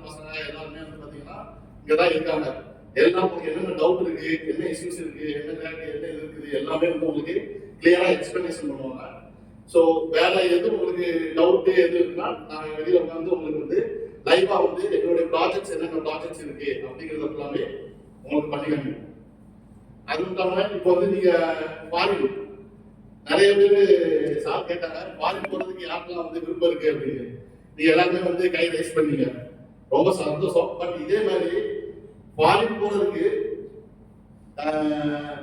பசங்க எல்லாருமே வந்து பார்த்தீங்கன்னா இங்கே தான் இருக்காங்க. எல்லாம் உங்களுக்கு என்னென்ன டவுட் இருக்கு, என்ன இஷ்யூஸ் இருக்கு, என்ன கிளாரிட்டி என்ன இது இருக்குது எல்லாமே வந்து உங்களுக்கு கிளியரா எக்ஸ்பிளனேஷன் பண்ணுவாங்க. ஸோ வேற எதுவும் உங்களுக்கு டவுட் எது இருக்குன்னா நாங்கள் வெளியில உட்காந்து உங்களுக்கு வந்து லைவா வந்து எங்களுடைய ப்ராஜெக்ட்ஸ் என்னென்ன ப்ராஜெக்ட்ஸ் இருக்கு அப்படிங்கிறது எல்லாமே உங்களுக்கு பண்ணி காமிக்கும். அதுவும் இல்லாம இப்போ வந்து நீங்க ஃபாரின் நிறைய பேர் சார் கேட்டாங்க ஃபாரின் போறதுக்கு யாருக்கெல்லாம் வந்து விருப்பம் இருக்கு அப்படின்னு. நீங்க எல்லாருமே வந்து கை ரைஸ் பண்ணீங்க, ரொம்ப சந்தோஷம். பட் இதே மாதிரி ஃபாரின் போறதுக்கு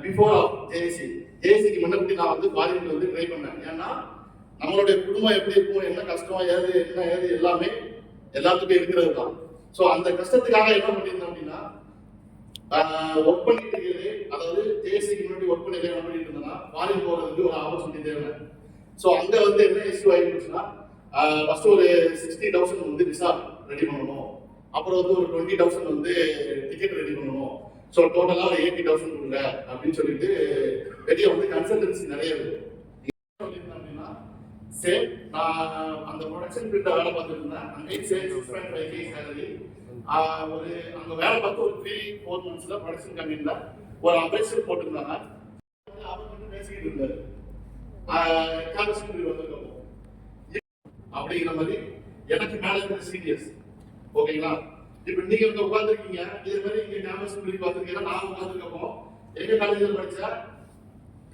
பிஃபோர் ஆஃப் ஜேஎஸ்சிக்கு முன்னாடி நான் வந்து ஃபாரின் வந்து ட்ரை பண்ணேன். ஏன்னா நம்மளுடைய குடும்பம் எப்படி இருக்கும், என்ன கஷ்டம் ஏது என்ன ஏது எல்லாமே எல்லாத்துக்கும் இருக்கிறது தான். ஸோ அந்த கஷ்டத்துக்காக என்ன பண்ணியிருந்தேன் அப்படின்னா ஒர்க் பண்ணிட்டு இருக்கிறது, அதாவது ஜேஎஸ்சிக்கு முன்னாடி ஒர்க் பண்ணிட்டு என்ன பண்ணிட்டு இருந்தேன்னா ஃபாரின் போறதுக்கு ஒரு ஆப்பர்ச்சுனிட்டி தேவை. ஸோ அங்க வந்து என்ன இஷ்யூ ஆகிடுச்சுன்னா ஃபர்ஸ்ட் ஒரு 60,000 வந்து விசா ரெடி பண்ணணும், அப்புறம் வந்து ஒரு 20,000 வந்து டிக்கெட் ரெடி பண்ணணும். ஸோ டோட்டலாக ஒரு 80,000 கொடுங்க அப்படின்னு சொல்லிட்டு வெளியே வந்து கன்சல்டன்சி நிறைய இருக்கு. அப்படின்னா சேம் நான் அந்த ப்ரொடக்ஷன் ஃபீல்டில் வேலை பார்த்துட்டு இருந்தேன். அங்கே சேம் 6.5K சேலரி. ஒரு அங்கே வேலை பார்த்து ஒரு 3-4 மந்த்ஸில் ப்ரொடக்ஷன் கம்பெனியில் ஒரு அப்ரைசல் போட்டுருந்தாங்க. அவர் வந்து பேசிக்கிட்டு இருந்தார் அப்படிங்கிற மாதிரி எனக்கு மேலே இருக்கிற சீரியஸ். ஓகேங்களா? இப்ப நீங்க வந்து உட்காந்துருக்கீங்க, இதே மாதிரி இங்க கேம்பஸ் சொல்லி பார்த்துருக்கீங்கன்னா நான் உட்காந்துருக்கப்போ எங்க காலேஜில் படிச்சா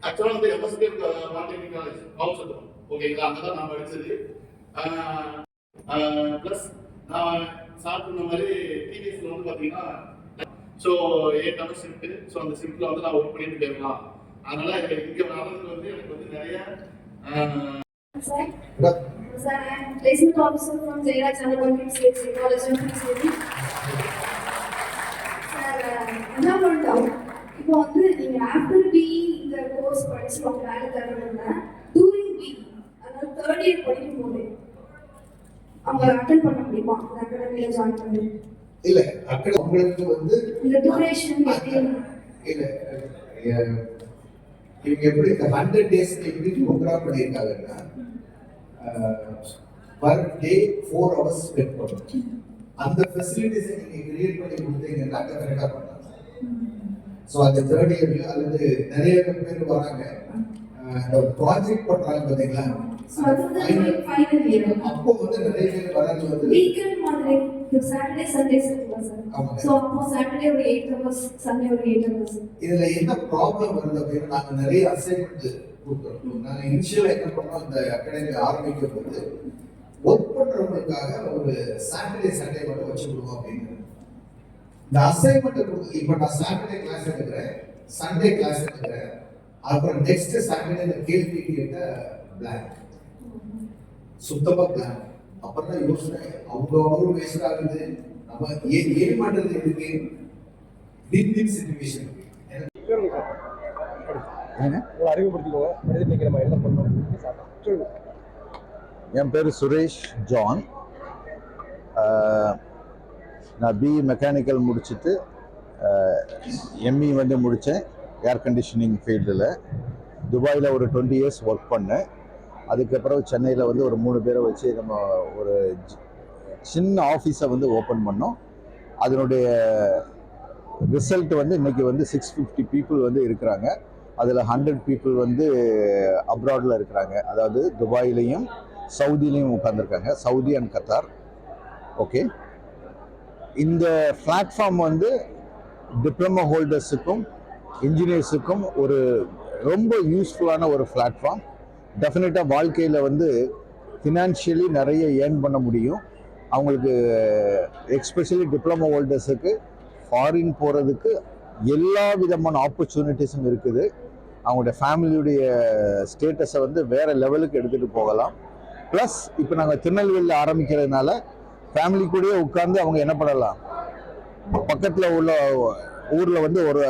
ஆக்சுவலா வந்து எம்எஸ்கே மார்க்கெட்டிங் காலேஜ் பாவசத்திரம். ஓகேங்களா? அங்கதான் நான் படிச்சது. பிளஸ் நான் சார் சொன்ன மாதிரி டிவிஎஸ்ல வந்து பாத்தீங்கன்னா ஸோ 8 hours ஷிஃப்ட். ஸோ அந்த ஷிஃப்ட்ல வந்து நான் ஒர்க் பண்ணிட்டு போயிடலாம். அதனால இங்க வர்றதுக்கு வந்து எனக்கு வந்து நிறைய Sir, I am placement officer from Jairaj Chandra State College of Engineering. Sir, என்ன பண்ணிட்டோம் இப்போ வந்து நீங்க ஆஃப்டர் பி இந்த கோர்ஸ் படிச்சு உங்க வேலை தரணும்னா டூரிங் பி அதாவது 3rd இயர் படிக்கும் போது அவங்க அட்டெண்ட் பண்ண முடியுமா இந்த அகாடமியில ஜாயின் பண்ணி? இல்ல உங்களுக்கு வந்து இந்த டியூரேஷன் இல்ல இவங்க எப்படி இந்த 100 days எப்படி ப்ரோக்ராம் பண்ணியிருக்காங்கன்னா பர் டே 4 hours ஸ்பெண்ட் பண்ணணும். அந்த ஃபெசிலிட்டிஸை நீங்க கிரியேட் பண்ணி கொடுத்தீங்கன்னா கரெக்டாக பண்ணலாம். ஸோ அந்த 3rd இயர்ல அல்லது நிறைய பேர் வராங்க ப்ராஜெக்ட் பண்றாங்க பார்த்தீங்களா, அப்போ வந்து நிறைய பேர் வராங்க வந்து வீக்கெண்ட் மாதிரி சாட்டர்டே சண்டேஸ் இருக்குல்ல சார். சோ அப்போ சாட்டர்டே ஒரு 8 hours, சண்டே ஒரு 8 hours. இதுல என்ன ப்ராப்ளம் வருது அப்படின்னா நாங்க நிறைய அசைன்மெண்ட் கொடுத்துருக்கோம். நாங்க இனிஷியலா என்ன பண்ணோம், இந்த அகாடமி ஆரம்பிக்கும் போது ஒர்க் பண்றவங்களுக்காக ஒரு சாட்டர்டே சண்டே மட்டும் வச்சு விடுவோம் அப்படின்னு இந்த அசைன்மெண்ட் கொடுத்து. இப்போ நான் சாட்டர்டே கிளாஸ் எடுக்கிறேன், சண்டே கிளாஸ் எடுக்கிறேன், அப்புறம் நெக்ஸ்ட் சாட்டர்டே இந்த கேள்வி கேட்ட பிளாங்க், சுத்தமா பிளாங்க். அப்புறம் தான் யோசனை அவங்க வேஸ்ட் ஆகுது, நம்ம ஏன் பண்றது இருக்கு வின் சிச்சுவேஷன். என் பேர் சுரேஷ் ஜான். நான் பிஇ மெக்கானிக்கல் முடிச்சுட்டு எம்இ வந்து முடித்தேன் ஏர் கண்டிஷனிங் ஃபீல்டில். துபாயில் ஒரு 20 years ஒர்க் பண்ணேன். அதுக்கப்புறம் சென்னையில் வந்து ஒரு 3 பேரை வச்சு நம்ம ஒரு சின்ன ஆஃபீஸை வந்து ஓப்பன் பண்ணோம். அதனுடைய ரிசல்ட் வந்து இன்றைக்கி வந்து 650 people வந்து இருக்கிறாங்க. அதில் 100 people வந்து அப்ராடில் இருக்கிறாங்க, அதாவது துபாயிலையும் சவுதிலையும் உட்காந்துருக்காங்க, சவுதி அண்ட் கத்தார். ஓகே, இந்த பிளாட்ஃபார்ம் வந்து டிப்ளமோ ஹோல்டர்ஸுக்கும் இன்ஜினியர்ஸுக்கும் ஒரு ரொம்ப யூஸ்ஃபுல்லான ஒரு பிளாட்ஃபார்ம். டெஃபினட்டாக வாழ்க்கையில் வந்து ஃபினான்ஷியலி நிறைய ஏர்ன் பண்ண முடியும். அவங்களுக்கு எக்ஸ்பெஷலி டிப்ளமோ ஹோல்டர்ஸுக்கு ஃபாரின் போகிறதுக்கு எல்லா விதமான ஆப்பர்ச்சுனிட்டிஸும் இருக்குது. அவங்களுடைய ஃபேமிலியுடைய ஸ்டேட்டஸை வந்து வேறு லெவலுக்கு எடுத்துகிட்டு போகலாம். ப்ளஸ் இப்போ நாங்கள் திருநெல்வேலியில் ஆரம்பிக்கிறதுனால ஃபேமிலி கூடயே உட்காந்து அவங்க என்ன பண்ணலாம், பக்கத்தில் உள்ள ஊரில் வந்து ஒரு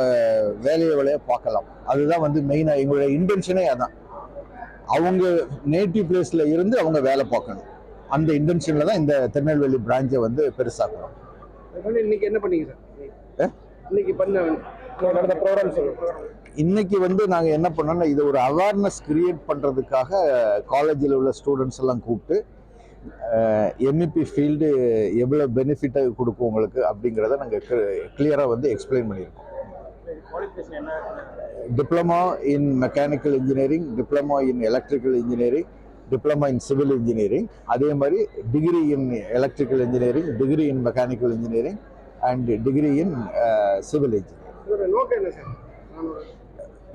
வேலையை பார்க்கலாம். அதுதான் வந்து மெயினாக எங்களுடைய இன்டென்ஷனே அதான். அவங்க நேட்டிவ் பிளேஸில் இருந்து அவங்க வேலை பார்க்கணும். அந்த இன்டென்ஷனில் தான் இந்த திருநெல்வேலி பிரான்ச்சை வந்து பெருசாக்கணும். இன்னைக்கு என்ன பண்ணீங்க சார்? இன்னைக்கு பண்ண நடந்த ப்ரோக்ராம் சொல்லுங்கள். இன்னைக்கு வந்து நாங்கள் என்ன பண்ணோம்னா, இது ஒரு அவேர்னஸ் கிரியேட் பண்ணுறதுக்காக காலேஜில் உள்ள ஸ்டூடெண்ட்ஸ் எல்லாம் கூப்பிட்டு எம்இபி ஃபீல்டு எவ்வளோ பெனிஃபிட்டை கொடுக்கும் உங்களுக்கு அப்படிங்கிறத நாங்கள் கிளியராக வந்து எக்ஸ்பிளைன் பண்ணியிருக்கோம். Diploma in mechanical engineering, diploma in electrical engineering, diploma in civil engineering, அதே மாதிரி degree in electrical engineering, degree in mechanical engineering and degree in civil engineering.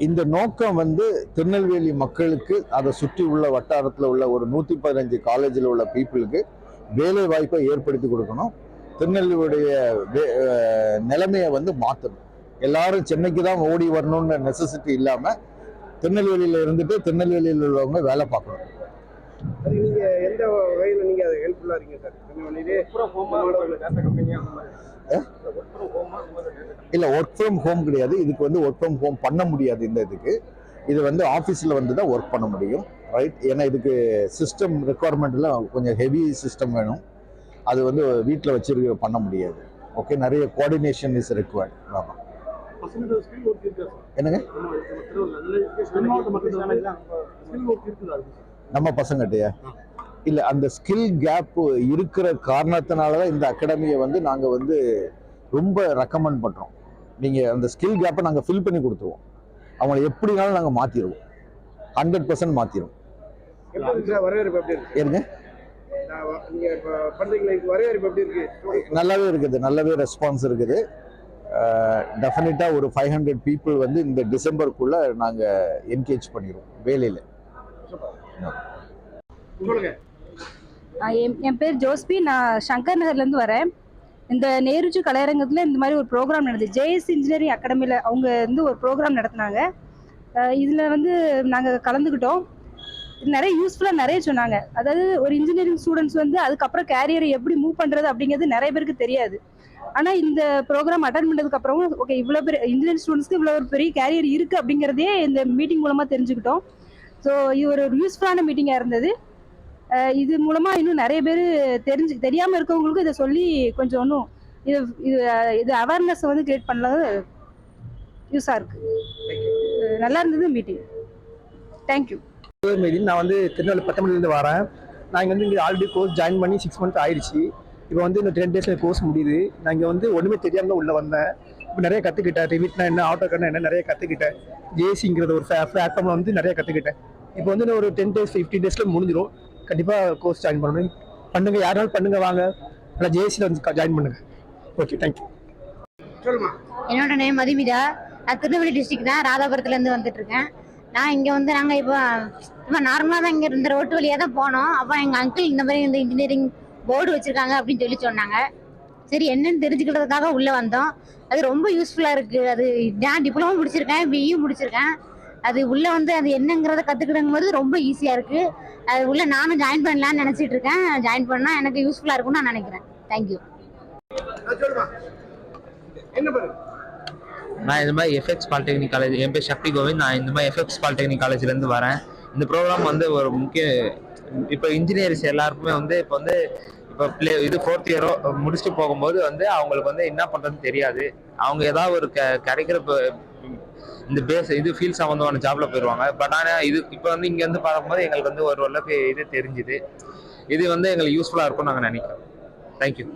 இந்த நோக்கம் வந்து திருநெல்வேலி மக்களுக்கு அதை சுற்றி உள்ள வட்டாரத்தில் உள்ள ஒரு 115 காலேஜில் உள்ள பீப்புளுக்கு வேலை வாய்ப்பை ஏற்படுத்தி கொடுக்கணும். திருநெல்வேலியுடைய நிலைமையை வந்து மாற்றணும். எல்லாரும் சென்னைக்கு தான் ஓடி வரணும்னு நெசசிட்டி இல்லாமல் திருநெல்வேலியில் இருந்துட்டு திருநெல்வேலியில் உள்ளவங்க வேலை பார்க்கணும். அது நீங்க எந்த வகையில் நீங்க அதை ஹெல்ப்ஃபுல்லா இருக்கீங்க சார்? திருநெல்வேலியிலே இல்லை, ஒர்க் ஃப்ரம் ஹோம் கிடையாது. இதுக்கு வந்து ஒர்க் ஃப்ரம் ஹோம் பண்ண முடியாது. இந்த இதுக்கு இது வந்து ஆஃபீஸில் வந்து தான் ஒர்க் பண்ண முடியும், ரைட்? ஏன்னா இதுக்கு சிஸ்டம் ரெக்குவயர்மெண்ட்லாம் கொஞ்சம் ஹெவி சிஸ்டம் வேணும். அது வந்து வீட்டில் வச்சு பண்ண முடியாது. ஓகே, நிறைய கோஆர்டினேஷன் இஸ் ரெக்வயர்ட். ஆமாம். என்னங்க நம்ம பசங்கள்கிட்டயா? இல்லை, அந்த ஸ்கில் கேப் இருக்கிற காரணத்தினால தான் இந்த அகாடமியை வந்து நாங்கள் வந்து ரொம்ப ரெக்கமெண்ட் பண்ணுறோம். நீங்கள் அந்த ஸ்கில் கேப்பை நாங்கள் ஃபில் பண்ணி கொடுத்துருவோம். அவங்களை எப்படினாலும் நாங்கள் மாற்றிடுவோம், 100% மாற்றிடுவோம். வரவேற்பு எப்படி இருக்கு? ஏங்க நீங்க பண்றீங்களா? வரவேற்பு எப்படி இருக்கு? நல்லாவே இருக்குது, நல்லாவே ரெஸ்பான்ஸ் இருக்குது. டெஃபினட்டாக ஒரு 500 பீப்புள் வந்து இந்த டிசம்பருக்குள்ள நாங்கள் என்கேஜ் பண்ணிடுவோம் வேலையில். சொல்லுங்க. என் பேர் ஜோஸ்பி. நான் சங்கர் நகர்லேருந்து வரேன். இந்த நேருஜி கலையரங்கத்தில் இந்த மாதிரி ஒரு ப்ரோக்ராம் நடந்தது. ஜேஎஸ் இன்ஜினியரிங் அகாடமியில் அவங்க வந்து ஒரு ப்ரோக்ராம் நடத்தினாங்க. இதில் வந்து நாங்கள் கலந்துக்கிட்டோம். நிறைய யூஸ்ஃபுல்லாக நிறைய சொன்னாங்க. அதாவது ஒரு இன்ஜினியரிங் ஸ்டூடெண்ட்ஸ் வந்து அதுக்கப்புறம் கேரியரை எப்படி மூவ் பண்ணுறது அப்படிங்கிறது நிறைய பேருக்கு தெரியாது. ஆனால் இந்த ப்ரோக்ராம் அட்டன் பண்ணதுக்கப்புறம் ஓகே, இவ்வளோ பெரிய இன்ஜினியரிங் ஸ்டூடெண்ட்ஸ்க்கு இவ்வளோ ஒரு பெரிய கேரியர் இருக்குது அப்படிங்கிறதே இந்த மீட்டிங் மூலமாக தெரிஞ்சுக்கிட்டோம். ஸோ இது ஒரு யூஸ்ஃபுல்லான மீட்டிங்காக இருந்தது. இது மூலமாக இன்னும் நிறைய பேர் தெரியாமல் இருக்கவங்களுக்கும் இதை சொல்லி கொஞ்சம் இன்னும் இது அவேர்னஸை வந்து கிரியேட் பண்ணது யூஸாக இருக்குது. நல்லா இருந்தது மீட்டிங். தேங்க்யூ. நான் வந்து திருநெல்வேலி பத்தமணிலேருந்து வரேன். நான் இங்கே வந்து இங்கே ஆல்ரெடி கோர்ஸ் ஜாயின் பண்ணி 6 months ஆயிடுச்சு. இப்போ வந்து இன்னும் 10 days கோர்ஸ் முடியுது. நான் இங்கே வந்து ஒன்றுமே தெரியாமல் தான் உள்ளே வந்தேன். இப்போ நிறைய கற்றுக்கிட்டேன். ரிவிட்னா என்ன, ஆட்டோக்கான என்ன நிறைய கற்றுக்கிட்டேன். ஜேசிங்கிறது ஒரு பிளாட்ஃபார்மில் வந்து நிறைய கற்றுக்கிட்டேன். இப்போ வந்து ஒரு 10 days 15 days முடிஞ்சிடும். கண்டிப்பாக கோர்ஸ் ஜாயின் பண்ணணும். பண்ணுங்கள், யாராலும் பண்ணுங்கள், வாங்க நல்லா ஜேசியில் வந்து ஜாயின் பண்ணுங்கள். Okay, thank you. சொல்லுமா. என்னோட நேம் மதுமிதா. நான் திருநெல்வேலி டிஸ்ட்ரிக்ட் தான், ராதாபுரத்துலேருந்து வந்துட்டு இருக்கேன். நான் இங்கே வந்து நாங்கள் இப்போ நார்மலாக தான் இங்கே இந்த ரோட்டு வழியாக தான் போனோம். அப்போ எங்கள் அங்கிள் இந்த மாதிரி இந்த இன்ஜினியரிங் போர்டு வச்சுருக்காங்க அப்படின்னு சொல்லி சொன்னாங்க. சரி, என்னன்னு தெரிஞ்சுக்கிறதுக்காக உள்ளே வந்தோம். அது ரொம்ப யூஸ்ஃபுல்லாக இருக்குது. அது நான் டிப்ளமோ முடிச்சிருக்கேன், பிஇ முடிச்சிருக்கேன். அது உள்ளே வந்து அது என்னங்கிறத கற்றுக்கிடும் போது ரொம்ப ஈஸியாக இருக்குது. அது உள்ளே நானும் ஜாயின் பண்ணலான்னு நினச்சிட்டு இருக்கேன். ஜாயின் பண்ணால் எனக்கு யூஸ்ஃபுல்லாக இருக்கும்னு நான் நினைக்கிறேன். தேங்க்யூ. என்ன பண்ணு? நான் இந்த மாதிரி எஃப்எக்ஸ் பாலிடெக்னிக் காலேஜ், என் பேர் சக்தி கோவிந்த். நான் இந்த மாதிரி எஃப்எக்ஸ் பாலிடெக்னிக் காலேஜ்லேருந்து வரேன். இந்த ப்ரோக்ராம் வந்து ஒரு முக்கிய, இப்போ இன்ஜினியர்ஸ் எல்லாருக்குமே வந்து இப்போ இது 4th year முடிச்சுட்டு போகும்போது வந்து அவங்களுக்கு வந்து என்ன பண்ணுறதுன்னு தெரியாது. அவங்க ஏதாவது ஒரு கிடைக்கிற இந்த இது ஃபீல்ட் சம்மந்தமான ஜாப்ல போயிடுவாங்க. பட் ஆனால் இது இப்போ வந்து இங்கேருந்து பார்க்கும்போது எங்களுக்கு வந்து ஓரளவுக்கு இது தெரிஞ்சுது. இது வந்து எங்களுக்கு யூஸ்ஃபுல்லாக இருக்கும்னு நாங்கள் நினைக்கிறோம். தேங்க்யூ.